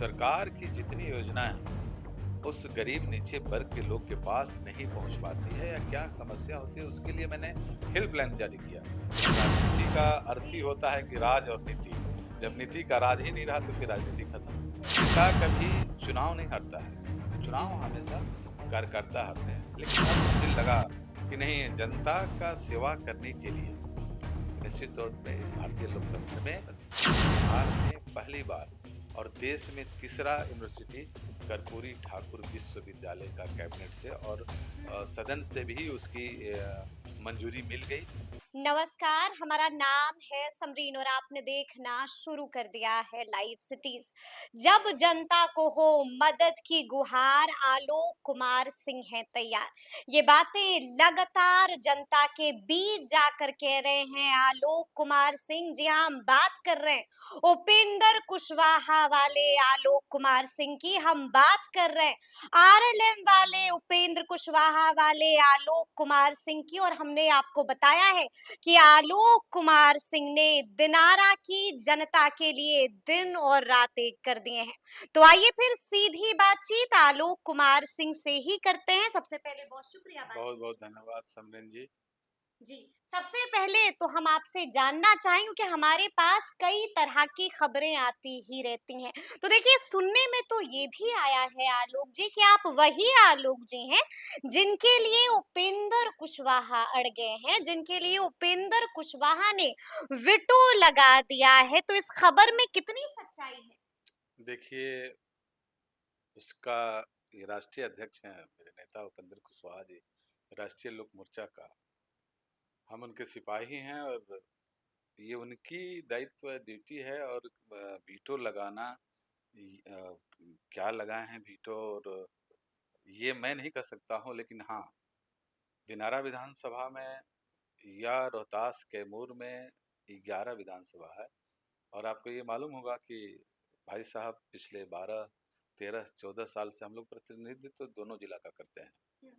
सरकार की जितनी योजनाएं उस गरीब नीचे वर्ग के लोग के पास नहीं पहुंच पाती है या क्या समस्या होती है, उसके लिए मैंने हेल्पलाइन जारी किया। राजनीति का अर्थ ही होता है कि राज और नीति। जब नीति का राज ही नहीं रहा तो फिर राजनीति खत्म। नेता कभी चुनाव नहीं हारता है, चुनाव हमेशा कार्यकर्ता हारते हैं। लेकिन अब मुझे लगा कि नहीं, जनता का सेवा करने के लिए निश्चित तौर पे इस भारतीय लोकतंत्र में बिहार में पहली बार और देश में तीसरा यूनिवर्सिटी कर्पूरी ठाकुर विश्वविद्यालय का कैबिनेट से और सदन से भी उसकी मंजूरी मिल गई। नमस्कार, हमारा नाम है समरीन और आपने देखना शुरू कर दिया है लाइव सिटीज। जब जनता को हो मदद की गुहार, आलोक कुमार सिंह हैं तैयार। ये बातें लगातार जनता के बीच जाकर कह रहे हैं आलोक कुमार सिंह। जी हाँ, हम बात कर रहे हैं उपेंद्र कुशवाहा वाले आलोक कुमार सिंह की। हम बात कर रहे हैं आरएलएम वाले उपेंद्र कुशवाहा वाले आलोक कुमार सिंह की। और हमने आपको बताया है कि आलोक कुमार सिंह ने दिनारा की जनता के लिए दिन और रात एक कर दिए हैं। तो आइए फिर सीधी बातचीत आलोक कुमार सिंह से ही करते हैं। सबसे पहले बहुत शुक्रिया बहुत बातचीत। बहुत धन्यवाद समरेन जी। जी, सबसे पहले तो हम आपसे जानना चाहेंगे कि हमारे पास कई तरह की खबरें आती ही रहती हैं। तो देखिए, सुनने में तो ये भी आया है आलोक जी कि आप वही आलोक जी हैं जिनके लिए उपेंद्र कुशवाहा अड़ गए हैं, जिनके लिए उपेंद्र कुशवाहा ने विटो लगा दिया है। तो इस खबर में कितनी सच्चाई है? देखिए, उसका ये राष्ट्रीय अध्यक्ष हैं मेरे नेता उपेंद्र कुशवाहा जी, राष्ट्रीय लोक मोर्चा का। हम उनके सिपाही हैं और ये उनकी दायित्व ड्यूटी है। और वीटो लगाना, क्या लगाए हैं वीटो, और ये मैं नहीं कर सकता हूँ। लेकिन हाँ, दिनारा विधानसभा में या रोहतास कैमूर में 11 विधानसभा है। और आपको ये मालूम होगा कि भाई साहब पिछले 12 13 14 साल से हम लोग प्रतिनिधित्व दोनों जिला का करते हैं।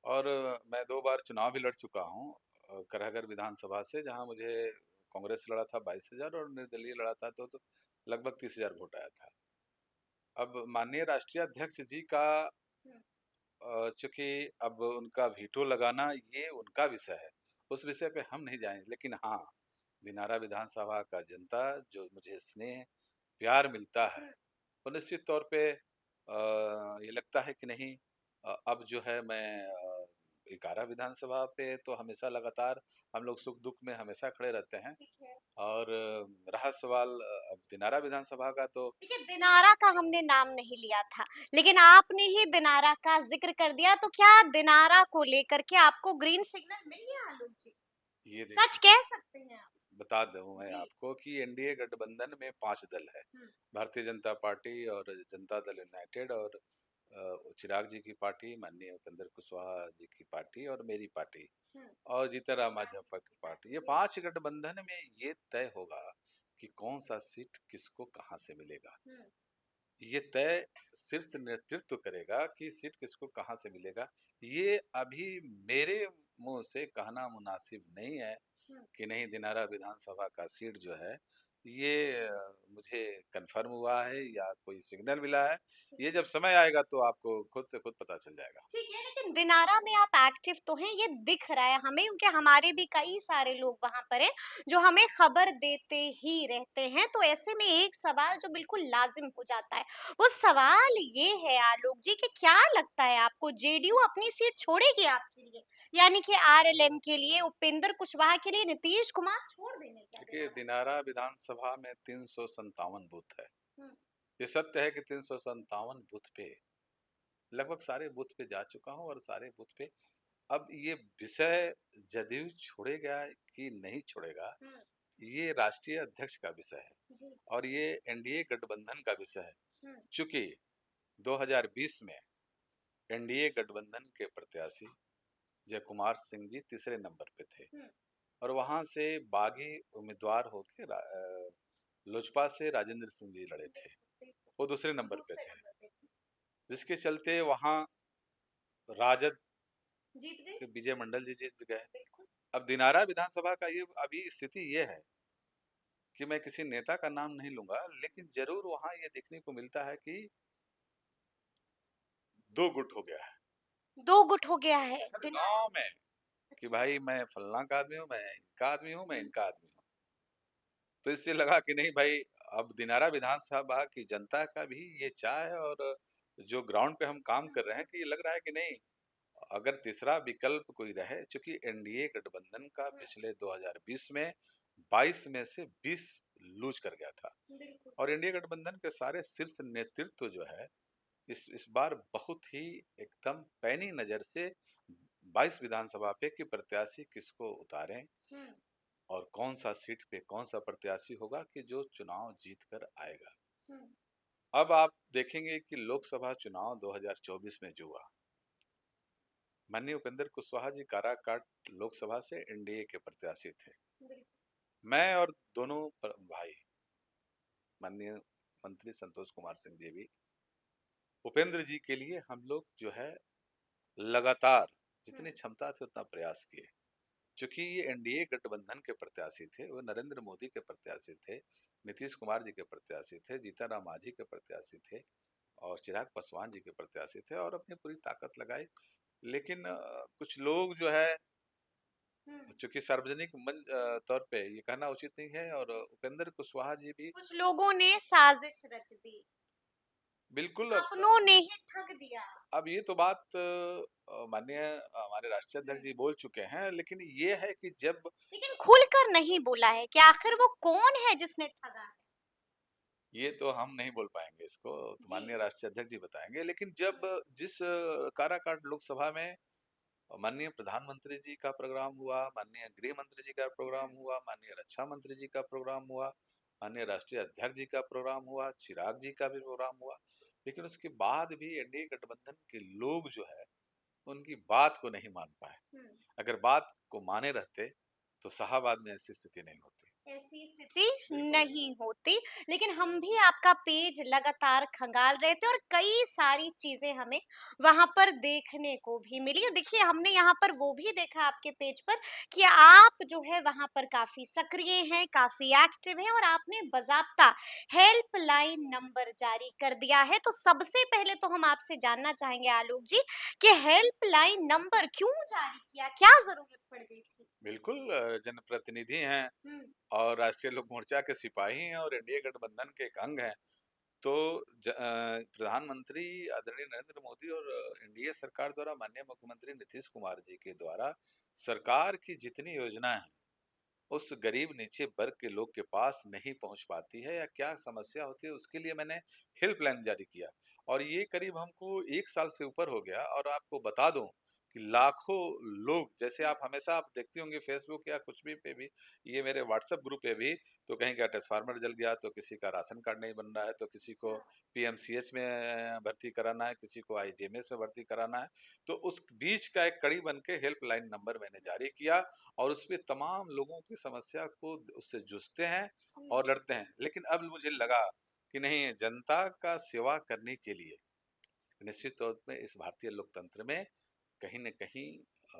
और मैं 2 बार चुनाव भी लड़ चुका हूँ करहगर विधानसभा से, जहाँ मुझे कांग्रेस लड़ा था 22,000 और निर्दलीय लड़ा था तो लगभग 30,000 वोट आया था। अब माननीय राष्ट्रीय अध्यक्ष जी का चूंकि अब उनका वीटो लगाना ये उनका विषय है, उस विषय पे हम नहीं जाएंगे। लेकिन हाँ, दिनारा विधानसभा का जनता जो मुझे स्नेह प्यार मिलता है, तो निश्चित तौर पे ये लगता है कि नहीं, अब जो है मैं 11 विधानसभा पे तो हमेशा लगातार हम लोग सुख दुख में हमेशा खड़े रहते हैं। ठीक है। और रहा सवाल अब दिनारा विधानसभा का, तो देखिए, दिनारा का हमने नाम नहीं लिया था, लेकिन आपने ही दिनारा का जिक्र कर दिया। तो क्या दिनारा को लेकर के आपको ग्रीन सिग्नल मिल गया आलोक जी? ये सच देखिए, कह सकते हैं आप? बता दूं मैं जी। आपको कि एनडीए गठबंधन में 5 दल है। हम्म। भारतीय जनता पार्टी और जनता दल यूनाइटेड और चिराग जी की पार्टी, माननीय उपेंद्र कुशवाहा जी की पार्टी और मेरी पार्टी हम्म। और जीतन मांझी की पार्टी। ये जी। 5 गठबंधन में ये तय होगा कि कौन सा सीट किसको कहां से मिलेगा। हम्म। ये तय शीर्ष नेतृत्व करेगा कि सीट किसको कहां से मिलेगा। ये अभी मेरे मुंह से कहना मुनासिब नहीं है हम्म। कि नहीं, दिनारा विधानसभा का सीट जो है ये मुझे कंफर्म हुआ है या कोई सिग्नल मिला है। ठीक ये है। जब समय आएगा तो आपको खुद से खुद पता चल जाएगा। ठीक है, लेकिन दिनारा में आप एक्टिव तो हैं, ये दिख रहा है हमें, क्योंकि हमारे भी कई सारे लोग वहां पर हैं जो हमें खबर देते ही रहते हैं। तो ऐसे में एक सवाल जो बिल्कुल लाजिम हो जाता है, वो सवाल ये है आलोक जी कि क्या लगता है आपको, जेडीयू अपनी सीट छोड़ेगी आपके लिए? यानी कि आरएलएम के लिए, उपेंद्र कुशवाहा के लिए नीतीश कुमार छोड़ देंगे क्या देखिए, दिनारा? दिनारा विधानसभा में 357 बूथ है। हम्म। ये सत्य है कि 357 बूथ पे लगभग सारे बूथ पे जा चुका हूँ और सारे बूथ पे अब ये विषय जदयू छोड़ेगा कि नहीं छोड़ेगा, हम्म। ये राष्ट्रीय अध्यक्ष का विषय है जी। और ये एनडीए गठबंधन का विषय है। हम्म। चूंकि 2020 में एनडीए गठबंधन के प्रत्याशी जय कुमार सिंह जी तीसरे नंबर पे थे हम्म। और वहां से बागी उम्मीदवार होके लोजपा से राजेंद्र सिंह जी लड़े थे, बिल्कुल बिल्कुल। वो दूसरे नंबर पे दूसरे थे। नंबर पे थी। जिसके चलते वहां राजद जीत गई। के विजय मंडल जी जीत गए। बिल्कुल। अब दिनारा विधानसभा का ये अभी स्थिति ये है कि मैं किसी नेता का नाम नहीं लूँगा, लेकिन ज़रूर वहाँ ये देखने को मिलता है कि 2 गुट हो गया है, 2 गुट हो गया है हर दिन। गाँव में कि अच्छा। भाई मैं फलाना का आदमी हूँ, मैं इनका आदमी हूँ, मैं हुँ, इनका आदमी हूँ। तो इससे लगा कि नहीं भाई, अब दिनारा विधानसभा की जनता का भी ये चाह है और जो ग्राउंड पे हम काम हुँ, कर रहे हैं कि ये लग रहा है कि नहीं, अगर तीसरा विकल्प कोई रहे, चूँकि एनडीए गठबंधन का हुँ, पिछले 2020 में 22 में से 20 लूज़ कर गया था बिल्कुल। और एनडीए गठबंधन के सारे शीर्ष नेतृत्व जो है, इस बार बहुत ही एकदम पैनी नज़र से 22 विधानसभा पे कि प्रत्याशी किसको उतारें हुँ, और कौन-सा सीट पे कौन-सा प्रत्याशी होगा कि जो चुनाव जीत कर आएगा। हुँ, अब आप देखेंगे कि लोकसभा चुनाव 2024 में जो हुआ, माननीय उपेंद्र कुशवाहा जी काराकाट लोकसभा से एनडीए के प्रत्याशी थे। बिल्कुल। मैं और दोनों भाई माननीय मंत्री संतोष कुमार सिंह जी भी उपेंद्र जी के लिए हम लोग जो है लगातार हुँ, जितनी क्षमता थी उतना प्रयास किए। चूंकि ये एनडीए गठबंधन के प्रत्याशी थे, वो नरेंद्र मोदी के प्रत्याशी थे, नीतीश कुमार जी के प्रत्याशी थे, जीतन राम मांझी के प्रत्याशी थे और चिराग पासवान जी के प्रत्याशी थे और अपनी पूरी ताकत लगाई। लेकिन कुछ लोग जो है, हुँ। चूंकि सार्वजनिक तौर पे ये कहना उचित नहीं है और उपेंद्र कुशवाहा जी भी कुछ लोगों ने साजिश रच दी, बिल्कुल अपनों ने ही ठग दिया। अब ये तो बात माननीय हमारे राष्ट्रीय हुँ, अध्यक्ष जी बोल चुके हैं, लेकिन ये है कि जब लेकिन खुलकर नहीं बोला है कि आखिर वो कौन है जिसने ठगा है? ये तो हम नहीं बोल पाएंगे इसको, तो जी। माननीय राष्ट्रीय अध्यक्ष जी बताएंगे, लेकिन हुँ, जब जिस काराकाट लोकसभा में माननीय प्रधानमंत्री जी का प्रोग्राम हुआ, माननीय गृह मंत्री जी का हुँ, प्रोग्राम हुआ, माननीय रक्षा मंत्री जी का प्रोग्राम हुआ, माननीय राष्ट्रीय अध्यक्ष जी का प्रोग्राम हुआ, चिराग जी का भी प्रोग्राम हुआ, लेकिन उसके बाद भी एनडीए गठबंधन के लोग जो है उनकी बात को नहीं मान पाए। हुँ। अगर बात को माने रहते तो शाहाबाद में ऐसी स्थिति नहीं होती। ऐसी स्थिति बिल्कुल नहीं नहीं होती। होती, लेकिन हम भी आपका पेज लगातार खंगाल रहे थे और कई सारी चीजें हमें वहां पर देखने को भी मिली। और देखिए, हमने यहाँ पर वो भी देखा आपके पेज पर कि आप जो है वहां पर काफी सक्रिय हैं, काफी एक्टिव हैं और आपने बाजाब्ता हेल्पलाइन नंबर जारी कर दिया है। तो सबसे पहले तो हम आपसे जानना चाहेंगे आलोक जी कि हेल्पलाइन नंबर क्यों जारी किया, क्या जरूरत पड़ गई थी? बिल्कुल जनप्रतिनिधि हैं हम्म। और राष्ट्रीय लोक मोर्चा के सिपाही हैं और एनडीए गठबंधन के एक अंग हैं। तो प्रधानमंत्री आदरणीय नरेंद्र मोदी और एनडीए सरकार द्वारा माननीय मुख्यमंत्री नीतीश कुमार जी के द्वारा सरकार की जितनी योजनाएं हैं, उस गरीब नीचे वर्ग के लोग के पास नहीं पहुंच पाती है या क्या समस्या होती है, उसके लिए मैंने हेल्पलाइन जारी किया और ये करीब हमको 1 साल से ऊपर हो गया। और आपको बता दूं कि लाखों लोग, जैसे आप हमेशा आप देखती होंगे फेसबुक या कुछ भी पे भी, ये मेरे व्हाट्सएप ग्रुप पे भी, तो कहीं का ट्रांसफार्मर जल गया, तो किसी का राशन कार्ड नहीं बन रहा है, तो किसी को अच्छा। पीएमसीएच में भर्ती कराना है, किसी को आईजीएमएस में भर्ती कराना है। तो उस बीच का एक कड़ी बन के हेल्पलाइन नंबर मैंने जारी किया और उसपे तमाम लोगों की समस्या को उससे जूझते हैं हम्म। और लड़ते हैं। लेकिन अब मुझे लगा कि नहीं, जनता का सेवा करने के लिए निश्चित तौर पे इस भारतीय लोकतंत्र में कहीं न कहीं अ,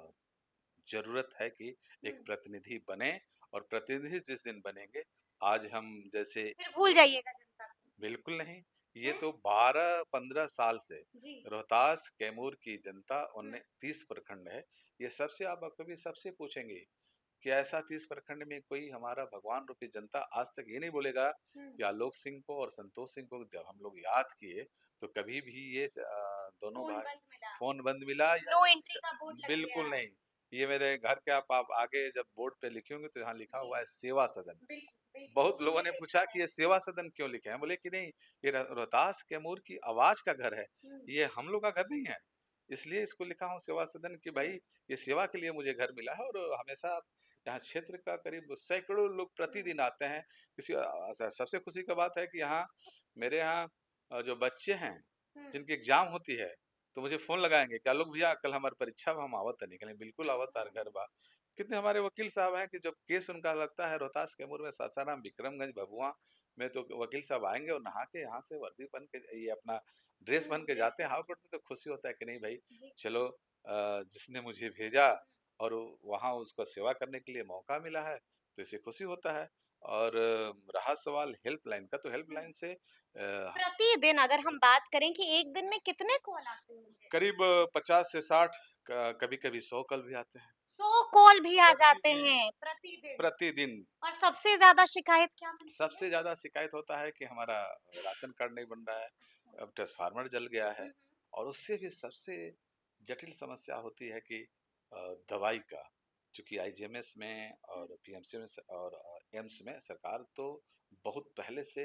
ज़रूरत है कि एक हम्म। प्रतिनिधि बने और प्रतिनिधि जिस दिन बनेंगे, आज हम जैसे फिर भूल जाइएगा जनता को। बिल्कुल नहीं, ये हैं? तो 12-15 साल से जी। रोहतास, कैमूर की जनता हुँ, 30 प्रखंड है, ये सबसे आप कभी सबसे पूछेंगे कि ऐसा 30 प्रखंड में कोई हमारा भगवान रूपी जनता आज तक ये नहीं बोलेगा हुँ। कि आलोक सिंह को और संतोष सिंह को जब हम लोग याद किए तो कभी भी ये दोनों फ़ोन भाई बंद मिला, फोन बंद मिला या नो एंट्री का बोर्ड लग बिल्कुल गया। नहीं। ये मेरे घर के आप आगे जब बोर्ड पे लिखे होंगे तो यहाँ लिखा जी, हुआ है सेवा सदन। बिल्कुल, बिल्कुल, बहुत लोगों हमने ने देखा पूछा है। कि ये सेवा सदन क्यों लिखे हैं? बोले कि नहीं, ये रोहतास कैमूर की आवाज का घर है, हुँ, ये हम लोग का घर नहीं है, इसलिए इसको लिखा हूँ सेवा सदन कि हुँ, भाई ये सेवा के लिए मुझे घर मिला है। और हमेशा यहाँ क्षेत्र का करीब सैकड़ों लोग हुँ, प्रतिदिन आते हैं। सबसे खुशी का बात है कि यहाँ मेरे यहाँ जो बच्चे हैं हुँ, जिनकी एग्जाम होती है, तो मुझे फोन लगाएंगे क्या लोग भैया कल हमारी परीक्षा बा, हम आवत नहीं, कहें बिल्कुल आवत तार घर बा। कितने हमारे वकील साहब हैं कि जब केस उनका लगता है रोहतास कैमूर में, सासाराम, विक्रमगंज, भभुआ में, तो वकील साहब आएंगे और नहा के यहाँ से वर्दी पहन के ये अपना ड्रेस हुँ, पहन के ड्रेस जाते हैं पहन हाउ के। कोर्ट में। तो खुशी होता है कि नहीं भाई, जी, चलो जिसने मुझे भेजा और वहाँ उसको सेवा करने के लिए मौका मिला है, तो इसे खुशी होता है। और रहा सवाल हेल्पलाइन का, तो हेल्पलाइन से प्रतिदिन अगर हम बात करें कि एक दिन में कितने कॉल आते होंगे? करीब 50 से 60, कभी-कभी 100 कॉल भी आते हैं। 100 कॉल भी आ जाते प्रतिदिन। हैं प्रतिदिन। प्रतिदिन। और सबसे ज़्यादा शिकायत क्या मिलती है? सबसे ज़्यादा शिकायत होता है कि हमारा राशन कार्ड नहीं बन रहा है, अच्छा। अब ट्रांसफार्मर जल गया है, हुँ, हुँ। और उससे भी सबसे जटिल समस्या होती है कि दवाई का, चूँकि आईजीएमएस में हुँ, और पीएमसी में और एम्स में सरकार तो बहुत पहले से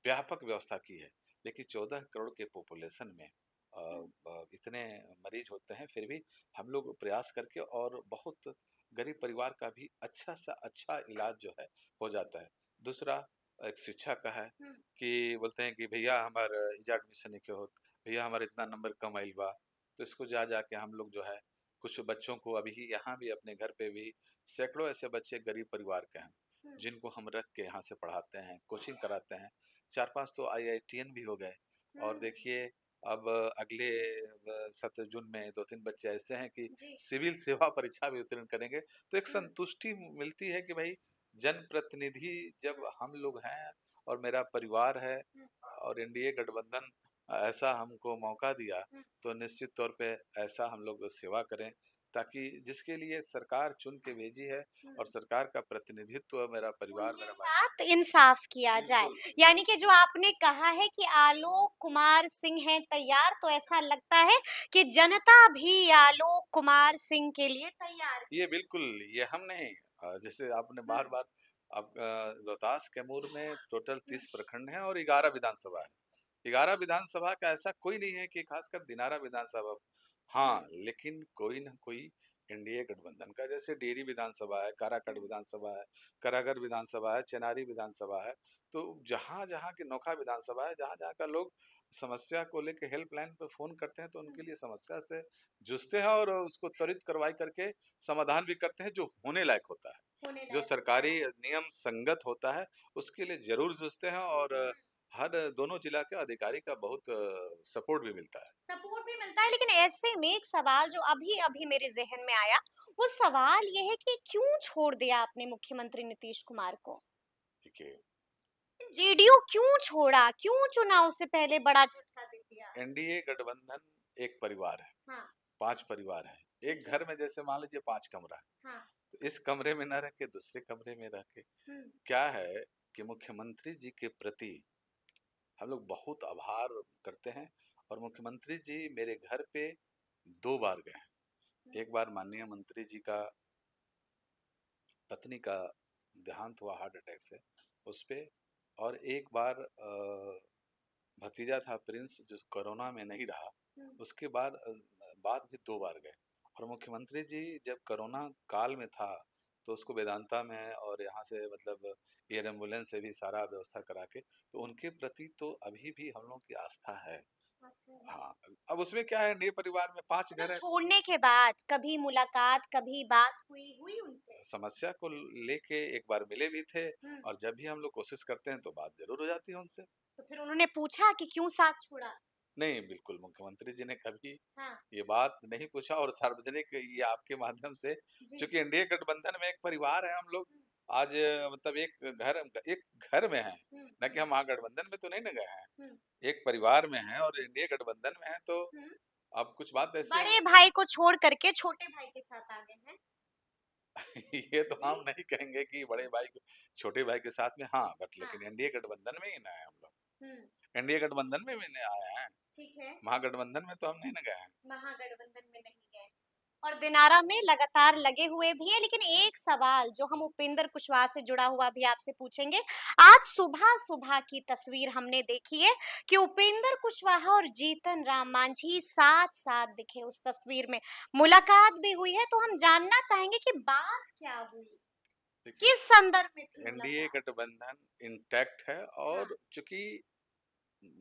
व्यापक व्यवस्था की है, लेकिन 14 करोड़ के पॉपुलेशन में हुँ, इतने मरीज होते हैं, फिर भी हम लोग प्रयास करके और बहुत गरीब परिवार का भी अच्छा सा अच्छा इलाज जो है हो जाता है। दूसरा एक शिक्षा का है हुँ, कि बोलते हैं कि भैया हमार एजा एडमिशन नहीं होत, भैया हमारे इतना नंबर कम आइल बा, तो इसको जा जाके हम लोग जो है कुछ बच्चों को अभी यहाँ भी अपने घर पे भी सैकड़ों ऐसे बच्चे गरीब परिवार के हैं हुँ, जिनको हम रख के यहाँ से पढ़ाते हैं, कोचिंग कराते हैं। 4-5 तो आईआईटीएन भी हो गए, और हुँ। देखिए अब अगले 17 जून में 2-3 बच्चे ऐसे हैं कि जी। सिविल सेवा परीक्षा भी उत्तीर्ण करेंगे। तो एक हुँ, संतुष्टि मिलती है कि भाई जनप्रतिनिधि जब हम लोग हैं और मेरा परिवार है हुँ, और एनडीए गठबंधन ऐसा हमको मौका दिया, हुँ, तो निश्चित तौर पे ऐसा हम लोग सेवा करें, ताकि जिसके लिए सरकार चुन के भेजी है हुँ। और सरकार का प्रतिनिधित्व मेरा परिवार, उनके मेरा भाई। साथ इंसाफ किया जाए। बिल्कुल, यानी कि जो आपने कहा है कि आलोक कुमार सिंह हैं तैयार, तो ऐसा लगता है कि जनता भी आलोक कुमार सिंह के लिए तैयार है। ये बिल्कुल, ये हम नहीं, जैसे आपने हुँ, बार-बार, अब रोहतास कैमूर में टोटल हुँ, 30 प्रखंड हैं और 11 विधानसभा है। 11 विधानसभा का ऐसा कोई नहीं है कि खासकर दिनारा विधानसभा, हुँ, हाँ, लेकिन कोई न कोई एनडीए गठबंधन का, जैसे डेरी विधानसभा है, काराकाट हुँ, विधानसभा है, करागर विधानसभा है, चेनारी विधानसभा है। तो जहाँ-जहाँ की नोखा विधानसभा है, जहाँ-जहाँ का लोग समस्या को लेके हेल्पलाइन पे फ़ोन करते हैं, तो हुँ, उनके लिए समस्या से जूझते हैं और उसको त्वरित कार्रवाई करके समाधान भी करते हैं जो होने लायक होता है। होने जो लायक होता सरकारी है। नियम संगत होता है, उसके लिए ज़रूर जूझते हैं, और हुँ। हर दोनों जिला के अधिकारी का बहुत सपोर्ट भी मिलता है। सपोर्ट भी मिलता है, लेकिन ऐसे में एक सवाल जो अभी-अभी मेरे ज़हन में आया, वो सवाल ये है कि क्यों छोड़ दिया आपने मुख्यमंत्री नीतीश कुमार को? देखिए, जेडीयू क्यों छोड़ा? क्यों चुनाव से पहले बड़ा झटका दे दिया? एनडीए गठबंधन एक परिवार है, हाँ, 5 परिवार हैं। एक ठीक है। घर में जैसे मान लीजिए 5 कमरा है, हाँ। तो इस कमरे में ना रह के दूसरे कमरे में रह के हुँ, क्या है कि मुख्यमंत्री जी के प्रति हम लोग बहुत आभार करते हैं, और मुख्यमंत्री जी मेरे घर पे 2 बार गए हुँ, हैं। एक बार माननीय मंत्री जी का पत्नी का देहांत हुआ हार्ट अटैक से, उस पे, और एक बार भतीजा था प्रिंस जो कोरोना में नहीं रहा, हुँ, उसके बाद भी 2 बार गए। और मुख्यमंत्री जी जब कोरोना काल में था, तो उसको वेदांता में और यहाँ से मतलब एयर एम्बुलेंस से भी सारा व्यवस्था करा के, तो उनके प्रति तो अभी भी हम लोगों की आस्था है। ऐसे है। हाँ, अब उसमें क्या है, नए परिवार में 5 अच्छा, घर है। छोड़ने के बाद कभी मुलाकात, कभी बात हुई उनसे? समस्या को लेके एक बार मिले भी थे, हुँ, और जब भी हम लोग कोशिश करते हैं तो बात ज़रूर हो जाती है उनसे। तो फिर उन्होंने पूछा कि क्यों साथ छोड़ा? नहीं, बिल्कुल मुख्यमंत्री जी ने कभी हाँ, ये बात नहीं पूछा, और सार्वजनिक ये आपके माध्यम से, जी। चूँकि एनडीए गठबंधन में एक परिवार है हम लोग, हुँ, आज मतलब एक घर में हैं, हुँ, ना कि हुँ, हम महागठबंधन में तो नहीं ना गए हैं। हुँ, एक परिवार में हैं और एनडीए गठबंधन में हैं, तो हुँ। अब कुछ बात ऐसी बड़े है। भाई को छोड़ करके छोटे भाई के साथ आ गए हैं। ये तो जी। हम नहीं कहेंगे कि बड़े भाई को छोटे भाई के साथ में, हाँ, बट हाँ, लेकिन एनडीए गठबंधन में ही ना है हम लोग। हुँ, एनडीए गठबंधन में भी नहीं आए हैं, ठीक है। महागठबंधन में तो हम नहीं ना गए हैं। महागठबंधन में नहीं गए और दिनारा में लगातार लगे हुए भी हैं, लेकिन एक सवाल जो हम उपेंद्र कुशवाहा से जुड़ा हुआ भी आपसे पूछेंगे। आज सुबह-सुबह की तस्वीर हमने देखी है कि उपेंद्र कुशवाहा और जीतन राम मांझी साथ-साथ दिखे उस तस्वीर में। मुलाकात भी हुई है, तो हम जानना चाहेंगे कि बात क्या हुई? देखिए, किस संदर्भ में थी एनडीए मुलाकात? गठबंधन इंटैक्ट है, हाँ, और चूंकि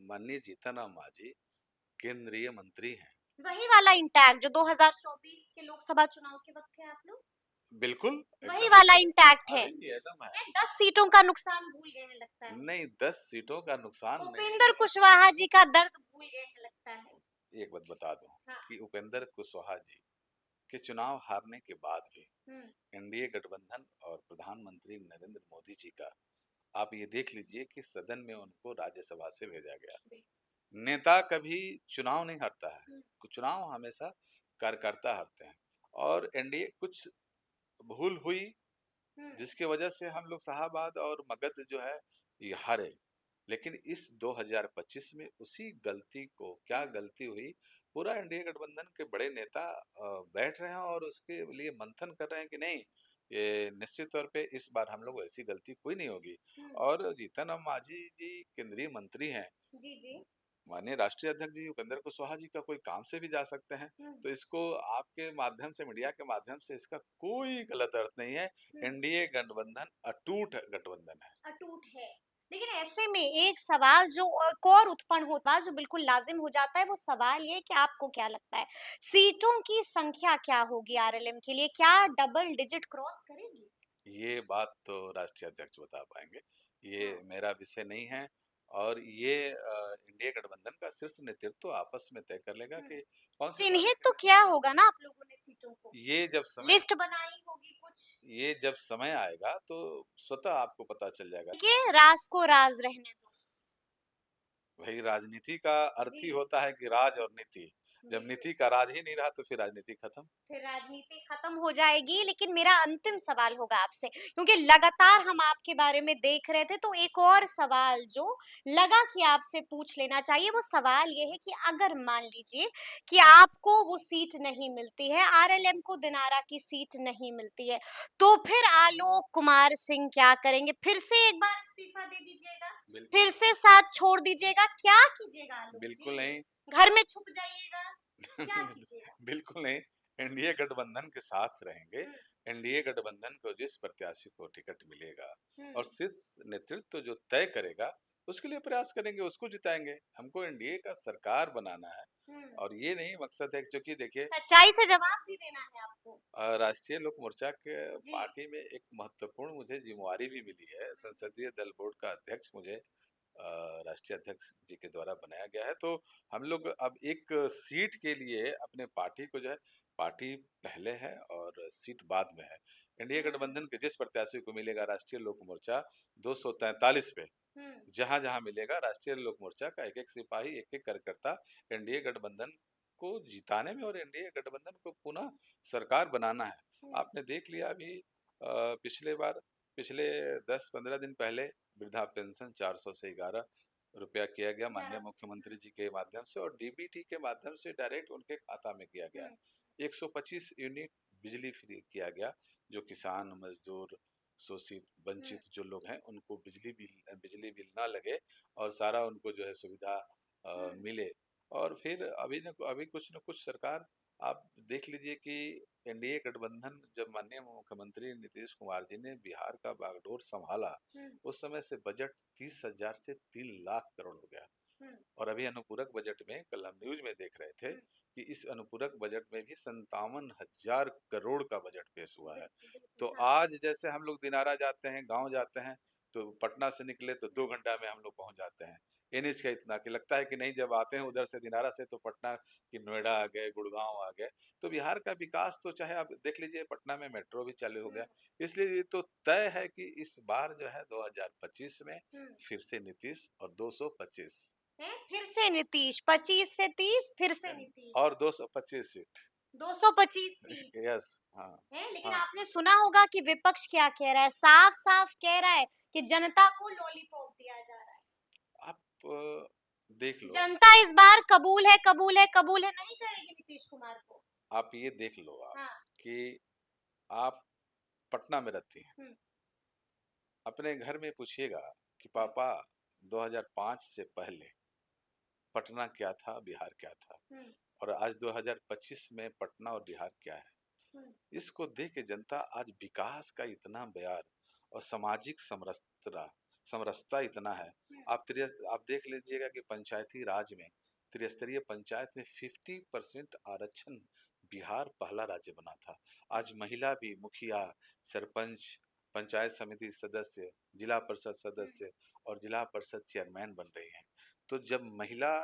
माननीय जीतन राम मांझी केंद्रीय मंत्री हैं। वही वाला इंटैक्ट जो 2024 के लोकसभा चुनाव के वक़्त थे आप लोग? बिल्कुल, वही एकदम वाला एकदम। इंटैक्ट है। अरे ये एकदम है। 10 सीटों का नुकसान भूल गए हैं लगता है। नहीं, 10 सीटों का नुकसान नहीं। उपेंद्र कुशवाहा जी का दर्द भूल गए हैं लगता है। एक बात बता दूं हाँ, कि उपेंद्र कुशवाहा जी कि चुनाव हारने के बाद भी हम्म। एनडीए गठबंधन और प्रधानमंत्री नरेंद्र मोदी जी का आप ये देख लीजिए कि सदन में उनको राज्यसभा से भेजा गया। नेता कभी चुनाव नहीं हारता है, चुनाव हमेशा कार्यकर्ता हारते हैं। और एनडीए कुछ भूल हुई जिसकी वजह से हम लोग शाहाबाद और मगध जो है ये हारे। लेकिन इस 2025 में उसी गलती को, क्या गलती हुई, पूरा एनडीए गठबंधन के बड़े नेता बैठ रहे हैं और उसके लिए मंथन कर रहे हैं कि नहीं, ये निश्चित तौर पे इस बार हम लोग ऐसी गलती कोई नहीं होगी। और जीतन राम मांझी जी केंद्रीय मंत्री हैं, जी जी। माननीय राष्ट्रीय अध्यक्ष जी उपेंद्र कुशवाहा जी का कोई काम से भी जा सकते हैं। तो इसको आपके माध्यम से, मीडिया के माध्यम से, इसका कोई गलत अर्थ नहीं है। एनडीए गठबंधन अटूट गठबंधन है। अटूट है। लेकिन ऐसे में एक सवाल जो एक और उत्पन्न होता है, जो बिल्कुल लाजिम हो जाता है, वो सवाल ये है कि आपको क्या लगता है, सीटों की संख्या क्या होगी आरएलएम के लिए? क्या डबल डिजिट क्रॉस करेगी? ये बात तो राष्ट्रीय अध्यक्ष बता पाएंगे, ये हाँ। मेरा विषय नहीं है। और ये इंडिया गठबंधन का शीर्ष नेतृत्व आपस में तय कर लेगा कि कौन सी पार्टी चिन्हित तो के किया होगा ना आप लोगों ने सीटों को? ये जब समय लिस्ट बनाई होगी कुछ? ये जब समय आएगा तो स्वतः आपको पता चल जाएगा। देखिए, राज को राज रहने दो। भाई राजनीति का अर्थ ही जी। होता है कि राज और नीति। जब बिल्कुल। नीति का राज ही नहीं रहा तो फिर राजनीति खत्म। फिर राजनीति खत्म हो जाएगी। लेकिन मेरा अंतिम सवाल होगा आपसे, क्योंकि लगातार हम आपके बारे में देख रहे थे, तो एक और सवाल जो लगा कि आपसे पूछ लेना चाहिए, वो सवाल ये है कि अगर मान लीजिए कि आपको वो सीट नहीं मिलती है, आरएलएम को दिनारा की सीट नहीं मिलती है, तो फिर आलोक कुमार सिंह क्या करेंगे? फिर से एक बार इस्तीफा दे दीजिएगा? बिल्कुल फिर से साथ छोड़ दीजिएगा? क्या कीजिएगा आलोक बिल्कुल जी? नहीं। घर में छुप जाइएगा? क्या कीजिएगा? बिल्कुल नहीं। एनडीए गठबंधन के साथ रहेंगे। हुँ, एनडीए गठबंधन को जिस प्रत्याशी को टिकट मिलेगा हुँ, और शीर्ष नेतृत्व जो तय करेगा उसके लिए प्रयास करेंगे, उसको जिताएंगे। हमको एनडीए का सरकार बनाना है हुँ। और ये नहीं मकसद है क्योंकि देखिए सच्चाई से जवाब भी देना है आपको। राष्ट्रीय लोक मोर्चा के जी। पार्टी में एक महत्वपूर्ण मुझे जिम्मेवारी भी मिली है। संसदीय दल बोर्ड का अध्यक्ष मुझे राष्ट्रीय अध्यक्ष जी के द्वारा बनाया गया है। तो हम लोग अब एक सीट के लिए अपने पार्टी को जो है, पार्टी पहले है और सीट बाद में है। एनडीए हुँ, गठबंधन के जिस प्रत्याशी को मिलेगा राष्ट्रीय लोक मोर्चा 243 पे, हुँ, जहां जहां मिलेगा राष्ट्रीय लोक मोर्चा का एक एक सिपाही, एक एक कार्यकर्ता एनडीए गठबंधन को जिताने में और एनडीए गठबंधन को पुनः सरकार बनाना है। हुँ। आपने देख लिया अभी पिछले बार, पिछले 10-15 दिन पहले वृद्धा पेंशन 400 से 11 रुपया किया गया माननीय 1100। मुख्यमंत्री जी के माध्यम से, और डीबीटी के माध्यम से डायरेक्ट उनके खाता में किया गया हुँ, है। 125 यूनिट बिजली फ्री किया गया, जो किसान, मजदूर, शोषित, हुँ, वंचित जो लोग हैं उनको बिजली बिल ना लगे और सारा उनको जो है सुविधा हुँ, मिले। और फिर अभी कुछ न कुछ सरकार, आप देख लीजिए कि एनडीए गठबंधन जब माननीय मुख्यमंत्री न्नीतीश कुमार जी ने बिहार का बागडोर संभाला, हुँ, उस समय से बजट 30,000 से 3 लाख करोड़ हो गया। हुँ, और अभी अनुपूरक बजट में कल हम न्यूज में देख रहे थे हुँ। कि इस अनुपूरक बजट में भी 57,000 करोड़ का बजट पेश हुआ है। बिल्कुल, बिल्कुल, तो हाँ। आज जैसे हम लोग दिनारा जाते हैं, गांव जाते हैं, तो पटना से निकले तो 2 घंटा में हम लोग पहुंच जाते हैं। एनएच का इतना कि लगता है कि नहीं, जब आते हैं उधर से दिनारा से तो पटना की नोएडा आ गए, गुड़गांव आ गए। तो बिहार का विकास तो चाहे आप देख लीजिए, पटना में मेट्रो भी चालू हो हुँ, गया। इसलिए ये तो तय है कि इस बार जो है 2025 में हुँ। फिर से नीतीश और 225 हैं? फिर से नीतीश, 25 से 30 फिर से नीतीश। और 225 सीट। 225 सीट। यस। हाँ। हैं? लेकिन हाँ। आपने सुना होगा कि विपक्ष क्या कह रहा है? साफ-साफ कह रहा है कि जनता को लॉलीपॉप दिया जा रहा है। आप देख लो, जनता इस बार कबूल है, कबूल है, कबूल है नहीं करेगी नीतीश कुमार को। आप ये देख लो आप हाँ। कि आप पटना में रहती हैं, हुँ, अपने घर में पूछिएगा कि हुँ, पापा 2005 से पहले पटना क्या था, बिहार क्या था, हुँ, और आज 2025 में पटना और बिहार क्या है। हुँ, इसको देख के जनता आज विकास का इतना बयार और सामाजिक समरसता इतना है। हुँ, आप देख लीजिएगा कि पंचायती राज में, त्रिस्तरीय पंचायत में 50% आरक्षण बिहार पहला राज्य बना था। आज महिला भी मुखिया, सरपंच, पंचायत समिति सदस्य, जिला परिषद हुँ, सदस्य और जिला परिषद चेयरमैन बन रही हैं। तो जब महिला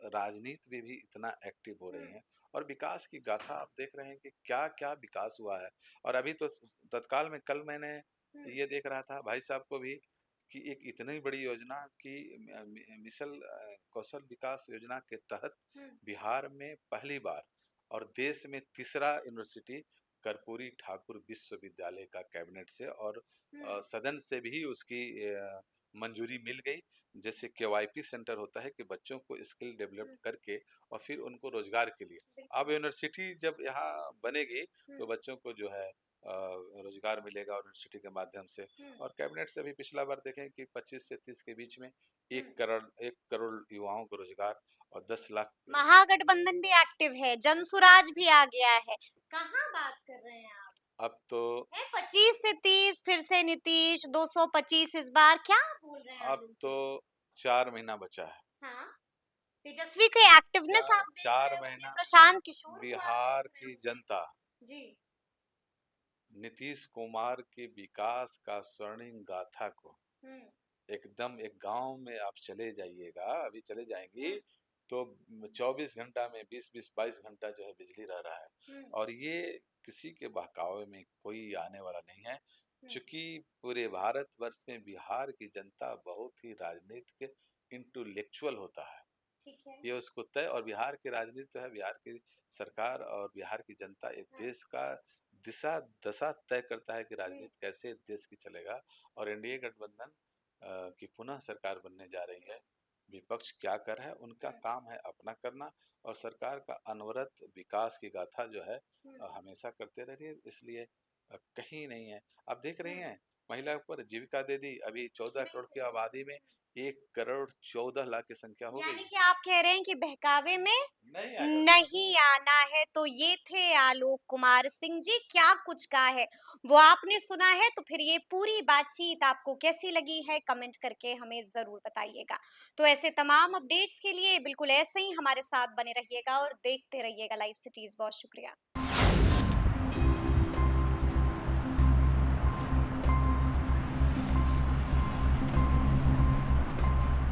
राजनीति में भी इतना एक्टिव हो रही हुँ, हैं और विकास की गाथा आप देख रहे हैं कि क्या-क्या विकास हुआ है। और अभी तो तत्काल में कल मैंने हुँ, ये देख रहा था भाई साहब को भी कि एक इतनी बड़ी योजना कि कौशल विकास योजना के तहत हुँ, बिहार में पहली बार और देश में तीसरा यूनिवर्सिटी कर्पूरी ठाकुर विश्वविद्यालय का कैबिनेट से और हुँ, सदन से भी उसकी मंजूरी मिल गई। जैसे केवाईपी सेंटर होता है कि बच्चों को स्किल डेवलप हुँ, करके और फिर उनको रोजगार के लिए बिल्कुल। अब यूनिवर्सिटी जब यहाँ बनेगी हुँ, तो बच्चों को जो है रोजगार मिलेगा यूनिवर्सिटी के माध्यम से। हुँ, और कैबिनेट से भी पिछला बार देखें कि 25 से 30 के बीच में हुँ। 1 करोड़ युवाओं को रोजगार और 10 लाख। महागठबंधन भी एक्टिव है, जनसुराज भी आ गया है। कहाँ बात कर रहे हैं आप? अब तो है 25 से 30 फिर से नीतीश 225 इस बार क्या बोल रहे हैं अब आलोक तो जी? 4 महीना बचा है। हाँ, तेजस्वी की एक्टिवनेस आप देख 4 रहे होंगे, महीना प्रशांत किशोर को आप देख बिहार रहे की होंगे। जनता जी। नीतीश कुमार के विकास का स्वर्णिम गाथा को हुँ, एकदम एक गांव में आप चले जाइएगा, अभी चले जाएंगी हुँ, तो 24 घंटा में 20-20 22 घंटा जो है बिजली रह रहा है। हुँ, और ये किसी के बहकावे में कोई आने वाला नहीं है, हुँ, चूंकि पूरे भारतवर्ष में बिहार की जनता बहुत ही राजनीतिक इंटेलेक्चुअल होता है। ठीक है। ये उसको तय और बिहार की राजनीति जो है बिहार की सरकार और बिहार की जनता एक हाँ, देश का दिशा दशा तय करता है कि हुँ, राजनीति कैसे देश की चलेगा। और एनडीए गठबंधन की पुनः सरकार बनने जा रही है। विपक्ष क्या कर रहा है, उनका हुँ, काम है अपना करना और सरकार का अनवरत विकास की गाथा जो है हुँ, हमेशा करते रह रही है। इसलिए कहीं नहीं है। आप देख रही हुँ, हैं महिला पर जीविका दे दी, अभी 14 करोड़ की बिल्कुल। आबादी में 1 करोड़ 14 लाख की संख्या हो गई यानी है। कि आप कह रहे हैं कि बहकावे में नहीं आएगा कोई। नहीं आना है। तो ये थे आलोक कुमार सिंह जी, क्या कुछ कहा है वो आपने सुना है। तो फिर ये पूरी बातचीत आपको कैसी लगी है कमेंट करके हमें जरूर बताइएगा। तो ऐसे तमाम अपडेट्स के लिए बिल्कुल ऐसे ही हमारे साथ बने रहिएगा और देखते रहिएगा लाइव सिटीज। बहुत शुक्रिया।